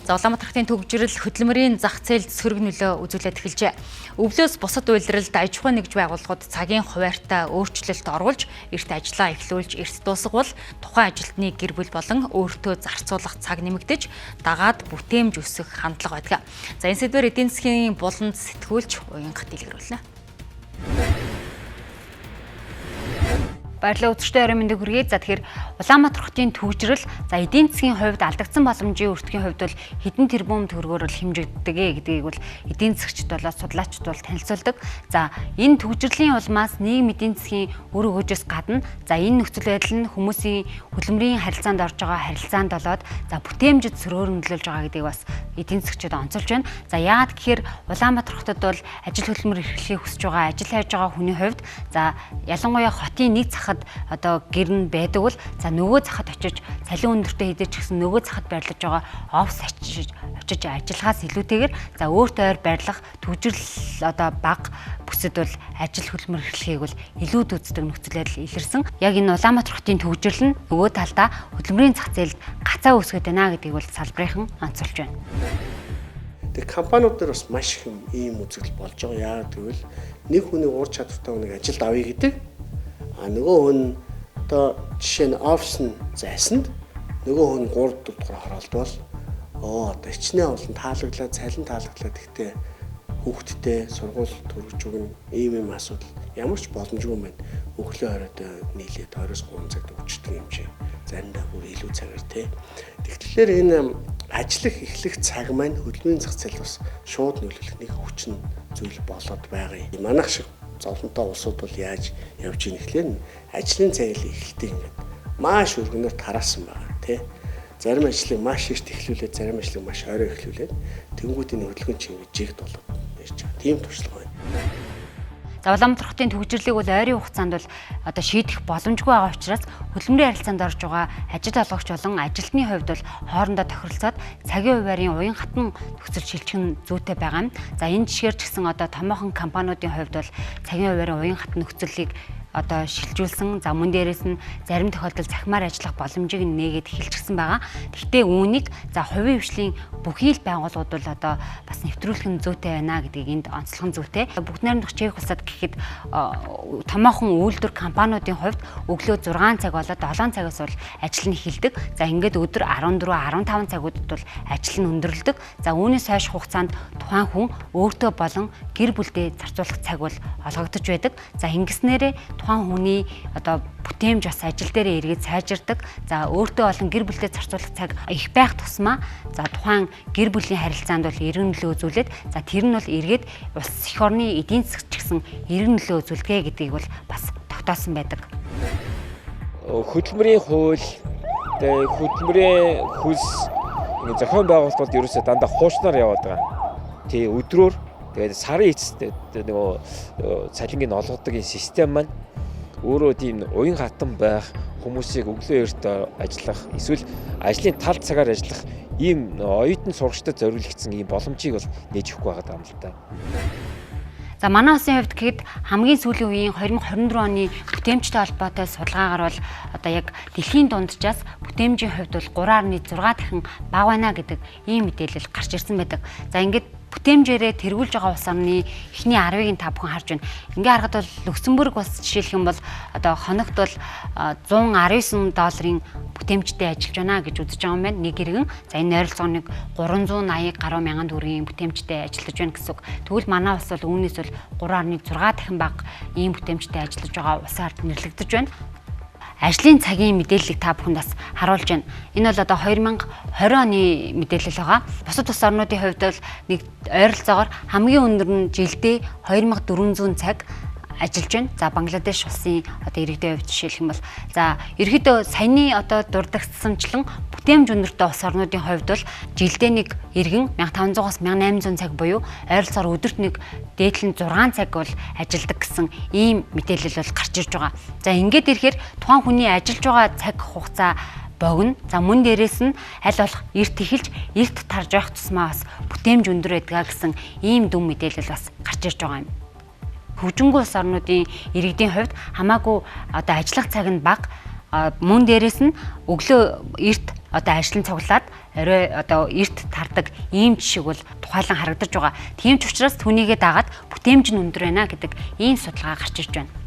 За Улаанбаатарын төгжрөл хөдөлмөрийн зах зээлд сөрөг нөлөө үзүүлээд эхэлжээ. Өвлөөс бусад үйлрэлд аж ахуй нэгж байгууллагууд цагийн хуваарьтай өөрчлөлт оруулж, эрт ажлаа эхлүүлж, эрт дуусгавал тухайн ажилтны гэр бүл болон өөртөө зарцуулах цаг нэмэгдэж, дагаад бүтээмж өсөх хандлага байдаг. За энэ сэдвээр эдийн засгийн буланд сэтгүүлч уянга дэлгэрүүлнэ. Баярлалаа үзэгчдээ орой мэндийг хүргэе. За тэгэхээр Улаанбаатар хотын төгжрөл за эдийн засгийн хувьд алдагдсан боломжийн өртгийн хувьд бол хэдэн тэрбум төгрөгөөр хэмжигддэг гэдгийг бол эдийн засгчид болоод судлаачид бол танилцуулдаг. За энэ төгжрлийн улмаас нийгэм эдийн засгийн үр өгөөжөөс гадна за энэ нөхцөл байдал нь хүмүүсийн хөдөлмөрийн харилцаанд орж байгаа харилцаанд болоод за бүтээмжид сөрөөр нөлөөлж байгаа гэдгийг бас эдийн засгчид онцолж байна. За яагаад гэхээр Улаанбаатар хотод бол ажил хөдөлмөр эрхлэхийг хүсэж байгаа, ажил хайж байгаа хүний хувьд за ялангуяа хотын нэг захад одоо гэрн байдаг бол за нөгөө захад очиж цалин өндөртэй хэдэж гисэн нөгөө захад байрлаж байгаа офс очиж ажиллахаас илүүтэйгээр за өөртөө ойр байрлах төгжрөл одоо баг бүсэд бол ажил хөдөлмөр эрхлэхийг бол илүү үздэг нөхцөл байдал илэрсэн. Яг энэ Улаанбаатар хотын төгжрөл нь нөгөө талдаа хөдөлмөрийн зах зээлд гацаа үүсгэж байна гэдгийг бол салбарынхан онцолж байна. Тэгээ компаниуд дээр бас маш их ийм үзэгдэл болж байгаа. Яагаад гэвэл нэг хүний ур чадвартай хүнийг ажилд авъя гэдэг. А нөгөө хүн одоо жишээ нь офисны зайсанд нөгөө хүн 3-4 дахь хороолдвол одоо хичнээн олон таалагдлаа, цалин таалагдлаа гэхдээ хүүхдтэй сургууль төрөж өгнө ийм асуудал ямар ч боломжгүй юм байна. Өглөө оройд нийлээд 20-30 цагт өгчдөг юм чи. Заримдаа бүр илүү цагаар тий. Тэгэхээр энэ ажиллах эхлэх цаг маань хөдөлмөрийн зах зээлд бас шууд нөлөөлөх нэг хүчин зүйл болоод байгаа юм. Манайх шиг зовлонтой улсууд бол яаж явж ийн гэхлээр ажлын цагийг эхэлдэг ингээд маш өргөнөөр тараасан байгаа тий. Зарим ажлыг маш эрт эхлүүлээд зарим ажлыг маш орой эхлүүлээд тэнгуүтийн хөдөлгөөн чинь жигд болоод ярьж байгаа. Тийм туршлага байна. За Улаанбаатар хотын төгжрлийг бол ойрын хугацаанд бол одоо шийдэх боломжгүй байгаа учраас хөдөлмөрийн харилцаанд орж байгаа ажил олгогч болон ажилтны хувьд бол хоорондоо тохиролцоод цагийн хуваарийн уян хатан нөхцөл шилжих зүйтэй байгаа юм. За энэ жишгээр ч гэсэн одоо томоохон компаниудын хувьд бол цагийн хуваарийн уян хатан нөхцөлийг одоо шилжүүлсэн. За мөн дээрээс нь зарим тохиолдолд цахимаар ажиллах боломжийг нээгээд эхэлчихсэн байгаа. Гэхдээ үүнийг за хувийн хвшлийн бүхий л байгууллагууд бол одоо бас нэвтрүүлэх нь зүйтэй байна гэдгийг энд онцлох нь зүйтэй. Бүгд найрамдах чек улсад гэхэд томоохон үйлдвэр компаниудын хувьд өглөө 6 цаг болоод 7 цагаас бол ажил нь эхэлдэг. За ингээд өдөр 14, 15 цагуудад бол ажил нь өндөрлөдөг. За үүнээс хойш хугацаанд тухайн хүн өөртөө болон гэр бүлдээ зарцуулах цаг бол олгогдож байдаг. За ингэснээрээ тухайн хүний одоо бүтээмж бас ажил дээрээ эргээд сайжирдаг. За өөртөө болон гэр бүлдээ зарцуулах цаг их байх тусмаа за тухайн гэр бүлийн харилцаанд бол эргэн нөлөө үзүүлээд за тэр нь бол эргээд улс эх орны эдийн засгч гэсэн эргэн нөлөө үзүүлдэг гэдгийг бол бас тогтоосон байдаг. Хөдөлмөрийн хууль, хөдөлмөрийн хөлс зохион байгуулалтууд ерөөсөө дандаа хуучнаар яваад байгаа. Тий өдрөөр тэгээд сарын эцэст нөгөө цалингийн олгодог энэ систем маань өөрөө тийм уян хатан байх, хүмүүсийг өглөө эрт ажиллах, эсвэл ажлын тал цагаар ажиллах ийм оюутан сурагчдад зориулагдсан ийм боломжийг бол нээж өгөх байгаа юм л да. За манай улсын хувьд гэхэд хамгийн сүүлийн үеийн 2024 оны бүтээмжтэй холбоотой судалгаагаар бол одоо яг дэлхийн дунджаас бүтээмжийн хувьд бол 3.6 дахин бага байна гэдэг ийм мэдээлэл гарч ирсэн байдаг. За ингээд бүтээмжээрээ тэргүүлж байгаа улс орны эхний 10-ыг та бүхэн харж байна. Ингээ харахад бол Люксембург бас жишээлх юм бол одоо хоногт бол $119 бүтээмжтэй ажиллаж байна гэж үзэж байгаа юм байна. Нэг иргэн. За энэ ойролцоог нэг 380 гаруй мянган төгрөгийн бүтээмжтэй ажиллаж байна гэсэн үг. Тэгвэл манай улс бол үүнээс бол 3.6 дахин бага ийм бүтээмжтэй ажиллаж байгаа улсаар нэрлэгдэж байна. Ажлын цагийн мэдээллийг та бүхэнд бас харуулж байна. Энэ бол одоо 2020 оны мэдээлэл байгаа. Бусад улс орнуудын хувьд бол нэг ойролцоогоор хамгийн өндөр нь жилдээ 2400 цаг ажиллаж байна. За Бангладеш улсын одоо иргэдийн хувьд жишээлх юм бол за ерөөдөө саяны одоо дурдгдсанчлан бүтээмж өндөртэй улс орнуудын хувьд бол жилдээ нэг иргэн 1500-аас 1800 цаг буюу ойролцоогоор өдөрт нэг дээдлэн 6 цаг бол ажилладаг гэсэн ийм мэдээлэл бол гарч ирж байгаа. За ингээд ирэхээр тухайн хүний ажиллаж байгаа цаг хугацаа богино. За мөн дээрээс нь аль болох эрт эхэлж эрт тарж явах тусмаа бас бүтээмж өндөр байдаг гэсэн ийм дүн мэдээлэл бас гарч ирж байгаа юм. Хөгжингүй улс орнуудын иргэдийн хувьд хамаагүй одоо ажиллах цаг нь бага, мөн дээрээс нь өглөө эрт одоо ажлын цуглаад орой одоо эрт тардаг ийм жишээг бол тухайлан харагдаж байгаа. Тийм ч учраас түүнийгээ дагаад бүтээмж нь өндөр байна гэдэг ийм судалгаа гарч ирж байна.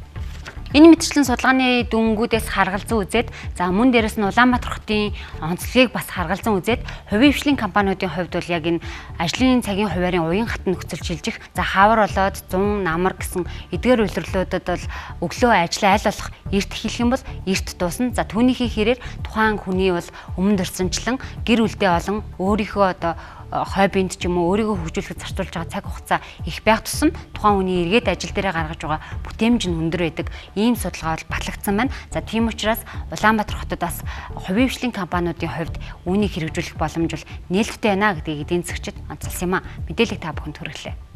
Энэ мэтчилэн судалгааны дүнгуудээс харгалзан үзээд за мөн дээрэс нь Улаанбаатар хотын онцлогийг бас харгалзан үзээд хувийн хвшлийн компаниудын хувьд бол яг энэ ажлын цагийн хуваарийн уян хатан нөхцөл шилжих за хавар болоод 100 намар гэсэн эдгээр үйлрэлүүдэд бол өглөө ажлаа аль болох эрт эхлэх юм бол эрт дуусна. За түүнийхээ хэрээр тухайн хүний бол өмнө дурсамжлан гэр бүлдээ олон өөрийнхөө одоо хоббинд ч юм уу өөрийгөө хөгжүүлэхэд зарцуулж байгаа цаг хугацаа их байх тусам тухайн хүний эргээд ажил дээрээ гаргаж байгаа бүтээмж нь өндөр байдаг. Ийм судалгаа бол батлагдсан байна. За тийм учраас Улаанбаатар хотод бас хувийн хвшлийн компаниудын хувьд үүнийг хэрэгжүүлэх боломж бол нээлттэй байна гэдгийг эдийн засгчид онцолсон юм а. Мэдээлэл та бүхэнд хүргэлээ.